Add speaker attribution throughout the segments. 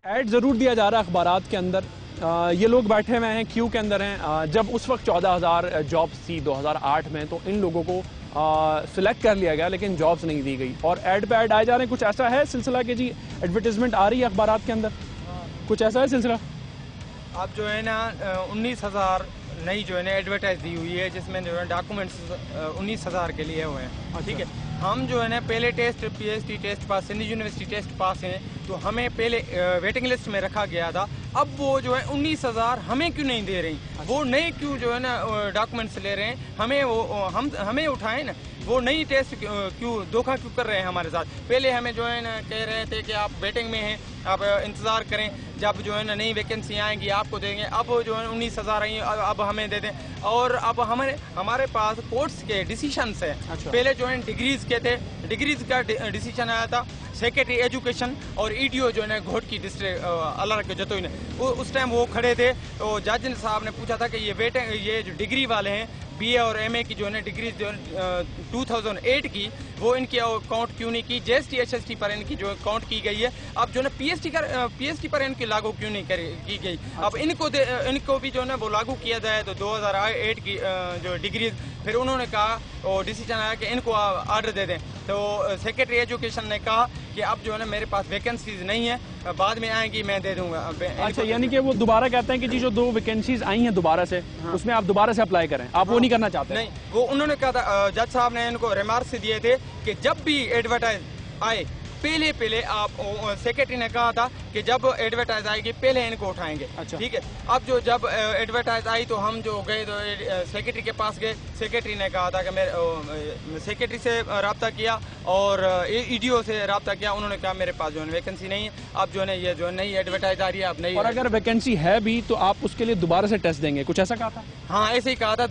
Speaker 1: Add ज़रूर दिया जा रहा है अखबारात के अंदर। ये लोग बैठे हुए हैं, क्यू के अंदर हैं। जब उस वक्त 14,000 जॉब्स थी 2008 में, तो इन लोगों को सिलेक्ट कर लिया गया, लेकिन जॉब्स नहीं दी गई और ऐड पे ऐड आए जा रहे हैं। कुछ ऐसा है सिलसिला कि जी एडवर्टीजमेंट आ रही है अखबारात के अंदर, कुछ ऐसा है सिलसिला?
Speaker 2: अब जो है ना 19,000 नई जो है ना एडवर्टाइज दी हुई है, जिसमें जो है डॉक्यूमेंट्स 19,000 के लिए हुए हैं। ठीक है, हम जो है ना पहले test PhD test pass, Sindh university test pass हैं, तो हमें पहले वेटिंग लिस्ट में रखा गया था। अब वो जो है 19,000 हमें क्यों नहीं दे रही, वो नए क्यों जो है ना डॉक्यूमेंट्स ले रहे हैं, हमें वो हमें उठाएं ना, वो नई टेस्ट क्यों धोखा क्यों कर रहे हैं हमारे साथ। पहले हमें जो है ना कह रहे थे कि आप वेटिंग में हैं, आप इंतज़ार करें, जब जो है ना नई वैकेंसी आएंगी आपको देंगे। अब जो है 19,000 आई, अब हमें दे दें। और अब हमारे पास कोर्ट्स के डिसीशंस है। पहले जो है डिग्रीज के थे, डिग्रीज का डिसीजन आया था, सेक्रेटरी एजुकेशन और ईडीओ जो है ना घोट की डिस्ट्रिक्ट अल्लाह के जतोई ने, उस टाइम वो खड़े थे। तो जज साहब ने पूछा था कि ये जो डिग्री वाले हैं, बीए और एमए की जो है ना डिग्री जो 2008 की, वो इनकी काउंट क्यों नहीं की, जीएसटी एचएसटी पर इनकी जो काउंट की गई है। अब जो है पीएचडी पर इनकी लागू क्यों नहीं की गई। अब इनको भी जो है ना वो लागू किया जाए। तो 2008 की जो डिग्री, फिर उन्होंने कहा, और डिसीजन आया कि इनको ऑर्डर दे दें। तो सेक्रेटरी एजुकेशन ने कहा कि अब जो है ना मेरे पास वैकेंसीज नहीं है, बाद में आएंगी मैं दे दूंगा।
Speaker 1: अच्छा, यानी कि वो दोबारा कहते हैं कि जी जो 2 वैकेंसीज आई हैं दोबारा से, उसमें आप दोबारा से अप्लाई करें, आप वो नहीं करना चाहते?
Speaker 2: नहीं, वो उन्होंने कहा था, जज साहब ने इनको रिमार्क्स दिए थे कि जब भी एडवर्टाइज आए पहले आप, सेक्रेटरी ने कहा था कि जब एडवर्टाइज आएगी पहले इनको उठाएंगे।
Speaker 1: अच्छा।
Speaker 2: ठीक है, अब जब एडवर्टाइज आई तो हम जो गए तो सेक्रेटरी के पास गए। सेक्रेटरी ने कहा था कि मैं सेक्रेटरी से रब्ता किया और ईडीओ से रब्ता किया। उन्होंने कहा मेरे पास जो है वैकेंसी नहीं है। अब जो है ना ये जो नई एडवर्टाइज आ रही है, अब नहीं।
Speaker 1: और अगर वैकेंसी है भी तो आप उसके लिए दोबारा से टेस्ट देंगे, कुछ ऐसा कहा था?
Speaker 2: हाँ, ऐसे ही कहा था,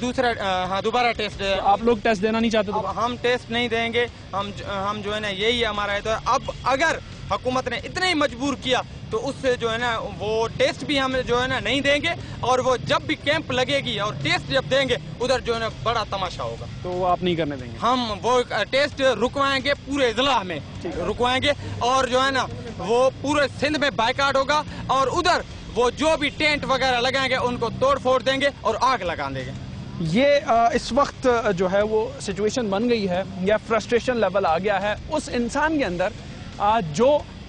Speaker 2: दोबारा टेस्ट।
Speaker 1: तो आप लोग टेस्ट देना नहीं चाहते?
Speaker 2: अब हम टेस्ट नहीं देंगे, हम जो है ना यही हमारा है। तो अब अगर हुकूमत ने इतना ही मजबूर किया तो उससे जो है ना वो टेस्ट भी हम जो है ना नहीं देंगे, और वो जब भी कैंप लगेगी और टेस्ट जब देंगे उधर जो है ना बड़ा तमाशा होगा।
Speaker 1: तो वो आप नहीं करने देंगे?
Speaker 2: हम वो टेस्ट रुकवाएंगे, पूरे जिला में रुकवाएंगे, और जो है ना वो पूरे सिंध में बाइकाट होगा, और उधर वो जो भी टेंट वगैरह लगाएंगे उनको तोड़ फोड़ देंगे और आग लगा देंगे।
Speaker 1: ये इस वक्त जो है वो सिचुएशन बन गई है, या फ्रस्ट्रेशन लेवल आ गया है उस इंसान के अंदर जो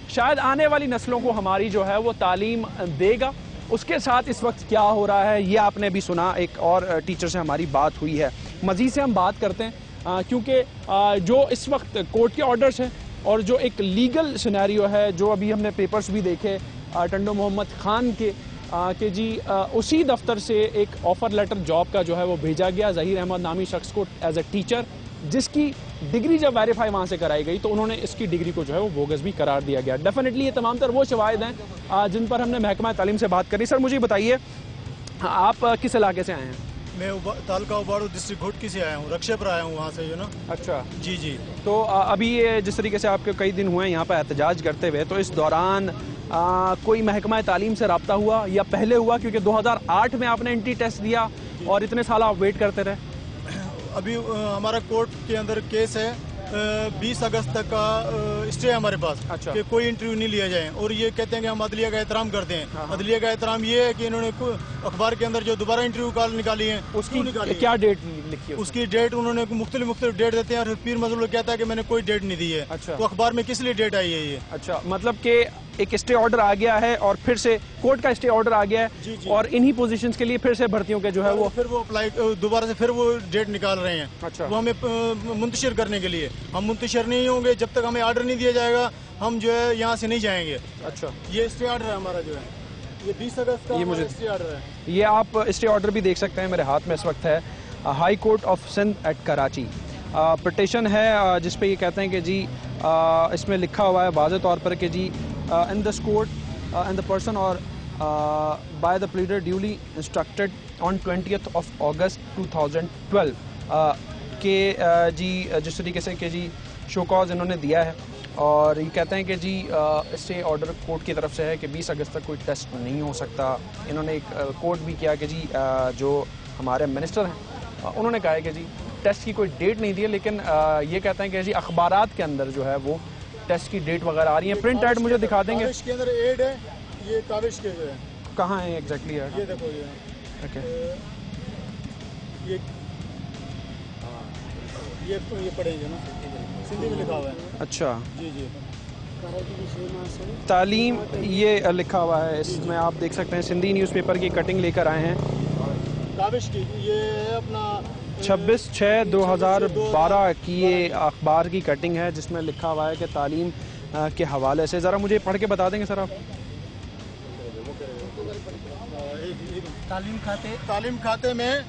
Speaker 1: शायद आने वाली नस्लों को हमारी जो है वो तालीम देगा। उसके साथ इस वक्त क्या हो रहा है ये आपने भी सुना। एक और टीचर से हमारी बात हुई है, मज़ीद से हम बात करते हैं, क्योंकि जो इस वक्त कोर्ट के ऑर्डर्स हैं और जो एक लीगल सिनेरियो है, जो अभी हमने पेपर्स भी देखे टंडो मोहम्मद खान के जी उसी दफ्तर से एक ऑफर लेटर जॉब का जो है वो भेजा गया ज़हीर अहमद नामी शख्स को एज ए टीचर, जिसकी डिग्री जब वेरीफाई वहाँ से कराई गई तो उन्होंने इसकी डिग्री को जो है वो बोगस भी करार दिया गया। डेफिनेटली ये तमाम तर वो शवाहिद हैं जिन पर हमने महकमा तालीम से बात करी। सर मुझे बताइए, आप किस इलाके से आए हैं?
Speaker 3: मैं तालका उबाड़ू डिस्ट्रिक्ट घोटकी से आया हूँ, रक्षे पर आया हूँ वहाँ से, यू नो।
Speaker 1: अच्छा
Speaker 3: जी जी।
Speaker 1: तो अभी ये जिस तरीके से आपके कई दिन हुए हैं यहाँ पर एहतजाज करते हुए, तो इस दौरान कोई महकमा तालीम से रब्ता हुआ या पहले हुआ? क्योंकि 2008 में आपने एंट्री टेस्ट दिया और इतने साल आप वेट करते रहे।
Speaker 3: अभी हमारा कोर्ट के अंदर केस है, 20 अगस्त तक का स्टे है हमारे पास।
Speaker 1: अच्छा।
Speaker 3: कि कोई इंटरव्यू नहीं लिया जाए, और ये कहते हैं कि हम अदलिया का एहतराम करते हैं।
Speaker 1: हाँ।
Speaker 3: अदलिया का एहतराम ये है कि इन्होंने अखबार के अंदर जो दोबारा इंटरव्यू कॉल निकाली है,
Speaker 1: उसकी क्या डेट लिखी है?
Speaker 3: उसकी डेट उन्होंने मुख्तलिफ डेट देते हैं, और पीर मजलूम कहता है कि मैंने कोई डेट नहीं दी है।
Speaker 1: अच्छा।
Speaker 3: तो अखबार में किस लिए डेट आई है ये?
Speaker 1: अच्छा, मतलब कि एक स्टे ऑर्डर आ गया है और फिर से कोर्ट का स्टे ऑर्डर आ गया है।
Speaker 3: जी जी।
Speaker 1: और इन्हीं पोजीशंस के लिए फिर से भर्तियों के जो है वो
Speaker 3: फिर वो अप्लाई दोबारा से फिर वो डेट निकाल रहे हैं।
Speaker 1: अच्छा।
Speaker 3: वो हमें मुंतशिर करने के लिए, हम मुंतशिर नहीं होंगे जब तक हमें ऑर्डर नहीं दिया जाएगा, हम जो है यहाँ से नहीं जाएंगे।
Speaker 1: अच्छा,
Speaker 3: ये स्टे ऑर्डर है हमारा, जो है ये 20 अगस्त का
Speaker 1: ये मुझे
Speaker 3: स्टे ऑर्डर है।
Speaker 1: ये आप स्टे ऑर्डर भी देख सकते हैं, मेरे हाथ में इस वक्त है। High court of Sindh at Karachi petition है, जिस पे ये कहते हैं कि जी इसमें लिखा हुआ है वाज़ेह तौर पर कि जी in this court and the person और by the pleader duly instructed on 20th of August 2012 के जी जिस तरीके से कि जी शो कॉज इन्होंने दिया है, और ये कहते हैं कि जी स्टे ऑर्डर कोर्ट की तरफ से है कि 20 अगस्त तक कोई टेस्ट नहीं हो सकता। इन्होंने एक कोर्ट भी किया कि जी जो हमारे मिनिस्टर हैं उन्होंने कहा है कि जी टेस्ट की कोई डेट नहीं दी है, लेकिन ये कहते हैं कि जी अखबारात के अंदर जो है वो टेस्ट की डेट वगैरह आ रही है। प्रिंट एड मुझे दिखा देंगे?
Speaker 3: इसके अंदर एड है, ये काविश के जो है।
Speaker 1: कहाँ है एग्जैक्टली यार?
Speaker 3: ये देखो ये।
Speaker 1: ओके।
Speaker 3: ये पढ़ेंगे ना, सिंधी में लिखा हुआ है।
Speaker 1: अच्छा
Speaker 3: जी जी।
Speaker 1: तालीम ये लिखा हुआ है इसमें, आप देख सकते हैं सिंधी न्यूज़पेपर की कटिंग लेकर आए हैं।
Speaker 3: काविश की ये अपना
Speaker 1: 26/6/2012 की ये अखबार की कटिंग है जिसमें लिखा हुआ है कि तालीम के हवाले से। ज़रा मुझे पढ़ के बता देंगे सर आप?
Speaker 3: तालीम खाते में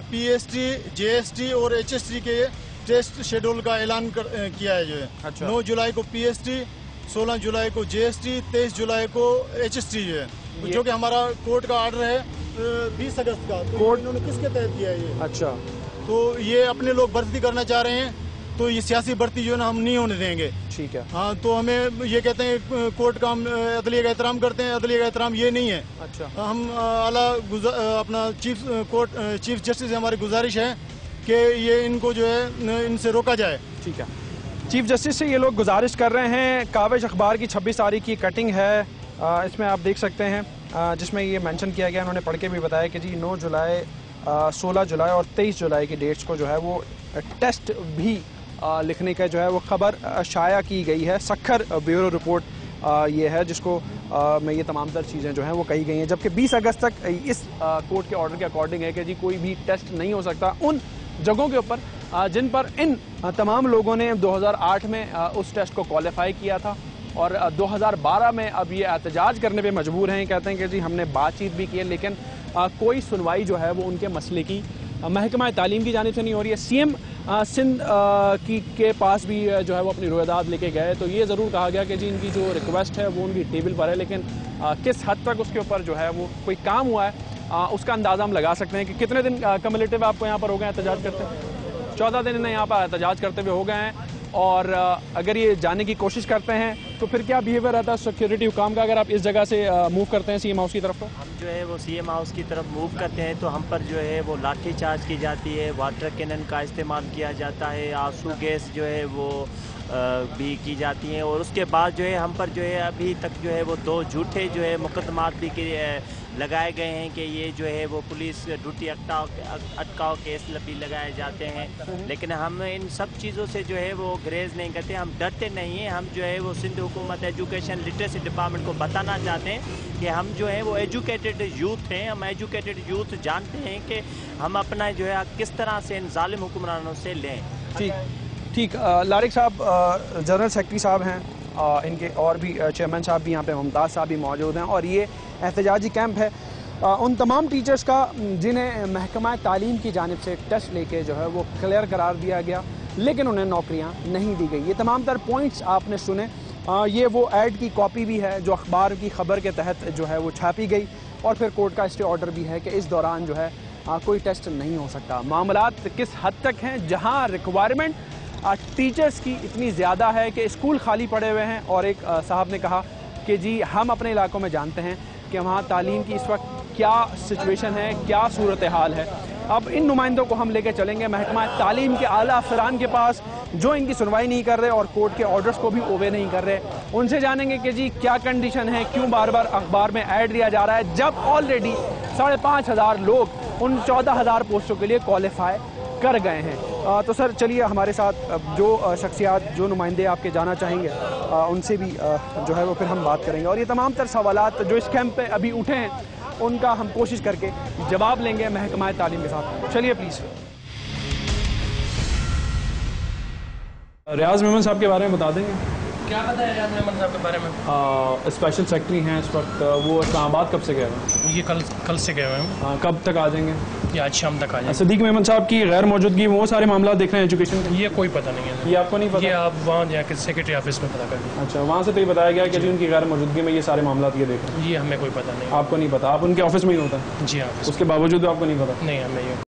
Speaker 3: PST, JST और HST के टेस्ट शेड्यूल का ऐलान किया है जो है।
Speaker 1: अच्छा।
Speaker 3: 9 जुलाई को PST, 16 जुलाई को JST, 23 जुलाई को HST जो है, जो कि हमारा कोर्ट का ऑर्डर है 20 अगस्त का। तो
Speaker 1: कोर्ट
Speaker 3: इन्होंने किसके तहत किया है ये?
Speaker 1: अच्छा।
Speaker 3: तो ये अपने लोग भर्ती करना चाह रहे हैं, तो ये सियासी भर्ती जो है ना हम नहीं होने देंगे।
Speaker 1: ठीक है।
Speaker 3: हाँ, तो हमें ये कहते हैं कोर्ट का, हम अदलिया का एहतराम करते हैं, अदलिया का एहतराम ये नहीं है।
Speaker 1: अच्छा।
Speaker 3: हम अपना चीफ जस्टिस से हमारी गुजारिश है कि ये इनको जो है इनसे रोका जाए।
Speaker 1: ठीक है। चीफ जस्टिस से ये लोग गुजारिश कर रहे हैं। काविश अखबार की 26 तारीख की कटिंग है, इसमें आप देख सकते हैं जिसमें ये मेंशन किया गया, उन्होंने पढ़ के भी बताया कि जी 9 जुलाई, 16 जुलाई और 23 जुलाई की डेट्स को जो है वो टेस्ट भी लिखने का जो है वो खबर शाया की गई है। सखर ब्यूरो रिपोर्ट ये है जिसको में ये तमाम तर चीज़ें जो हैं वो कही गई हैं। जबकि 20 अगस्त तक इस कोर्ट के ऑर्डर के अकॉर्डिंग है कि जी कोई भी टेस्ट नहीं हो सकता उन जगहों के ऊपर जिन पर इन तमाम लोगों ने 2008 में उस टेस्ट को क्वालिफाई किया था और 2012 में अब ये एहतजाज करने पे मजबूर हैं। कहते हैं कि जी हमने बातचीत भी की है लेकिन कोई सुनवाई जो है वो उनके मसले की महकमा तालीम की जानिब से नहीं हो रही है। CM सिंध के पास भी जो है वो अपनी रोयदाद लेके गए, तो ये ज़रूर कहा गया कि जी इनकी जो रिक्वेस्ट है वो उनकी टेबल पर है, लेकिन किस हद तक उसके ऊपर जो है वो कोई काम हुआ है उसका अंदाज़ा हम लगा सकते हैं कि कितने दिन कम्युलेटिव आपको यहाँ पर हो गए एहतजाज करते हैं? 14 दिन इन्हें यहाँ पर एहतजाज करते हुए हो गए हैं। और अगर ये जाने की कोशिश करते हैं तो फिर क्या बिहेवियर रहता है सिक्योरिटी हुकाम का अगर आप इस जगह से मूव करते हैं CM हाउस की तरफ? तो
Speaker 4: हम जो है वो CM हाउस की तरफ मूव करते हैं तो हम पर जो है वो लाठी चार्ज की जाती है, वाटर कैनन का इस्तेमाल किया जाता है, आंसू गैस जो है वो भी की जाती हैं और उसके बाद जो है हम पर जो है अभी तक जो है वो 2 झूठे जो है मुकदमात भी लगाए गए हैं कि ये जो है वो पुलिस ड्यूटी अटकाव केस भी लगाए जाते हैं। लेकिन हम इन सब चीज़ों से जो है वो ग्रेज नहीं करते, हम डरते नहीं हैं। हम जो है वो सिंध हुकूमत एजुकेशन लिटरेसी डिपार्टमेंट को बताना चाहते हैं कि हम जो है वो एजुकेटेड यूथ हैं। हम एजुकेटेड यूथ जानते हैं कि हम अपना जो है किस तरह से इन जालिम हुक्मरानों से लें।
Speaker 1: ठीक। लारिक साहब जनरल सेक्रेटरी साहब हैं, इनके और भी चेयरमैन साहब भी यहाँ पे मुमताज़ साहब भी मौजूद हैं और ये एहतजाजी कैंप है उन तमाम टीचर्स का जिन्हें महकमा तालीम की जानिब से टेस्ट लेके जो है वो क्लियर करार दिया गया लेकिन उन्हें नौकरियाँ नहीं दी गई। ये तमाम तर पॉइंट्स आपने सुने। ये वो ऐड की कॉपी भी है जो अखबार की खबर के तहत जो है वो छापी गई और फिर कोर्ट का स्टे ऑर्डर भी है कि इस दौरान जो है कोई टेस्ट नहीं हो सकता। मामलात किस हद तक हैं जहाँ रिक्वायरमेंट टीचर्स की इतनी ज़्यादा है कि स्कूल खाली पड़े हुए हैं और एक साहब ने कहा कि जी हम अपने इलाकों में जानते हैं कि वहाँ तालीम की इस वक्त क्या सिचुएशन है, क्या सूरत हाल है। अब इन नुमाइंदों को हम लेके चलेंगे महकमा तालीम के आला अफसरान के पास जो इनकी सुनवाई नहीं कर रहे और कोर्ट के ऑर्डर्स को भी ओबे नहीं कर रहे। उनसे जानेंगे कि जी क्या कंडीशन है, क्यों बार बार अखबार में ऐड दिया जा रहा है जब ऑलरेडी 5,500 लोग उन 14,000 पोस्टों के लिए क्वालिफाई कर गए हैं। तो सर चलिए हमारे साथ जो शख्सियात जो नुमाइंदे आपके जाना चाहेंगे उनसे भी जो है वो फिर हम बात करेंगे और ये तमाम तर सवालात जो इस कैंप पे अभी उठे हैं उनका हम कोशिश करके जवाब लेंगे महकमा तालीम के साथ। चलिए प्लीज़। रियाज मेमन साहब के बारे में बता देंगे?
Speaker 2: क्या पता है रियाज मेमन साहब के बारे में?
Speaker 1: स्पेशल सेक्रेटरी हैं इस वक्त, वो इस्लामाबाद कब से गए हुए?
Speaker 2: ये कल से गए हुए हैं।
Speaker 1: कब तक आ जाएंगे?
Speaker 2: ये आज शाम तक आ जाएंगे।
Speaker 1: सिद्दीक मेमन साहब की गैर मौजूदगी वो सारे मामला देख रहे हैं एजुकेशन के?
Speaker 2: ये कोई पता नहीं है।
Speaker 1: ये आपको नहीं पता?
Speaker 2: ये आप वहाँ जाके सेक्रेटरी ऑफिस में पता करें।
Speaker 1: अच्छा, वहाँ से तो ये बताया गया कि जी उनकी गैर मौजूदगी में ये सारे मामला ये देख रहे हैं?
Speaker 2: ये हमें कोई पता नहीं।
Speaker 1: आपको नहीं पता? आप उनके ऑफिस में ही होता है?
Speaker 2: जी हाँ।
Speaker 1: उसके बावजूद आपको नहीं पता?
Speaker 2: नहीं, हमें ये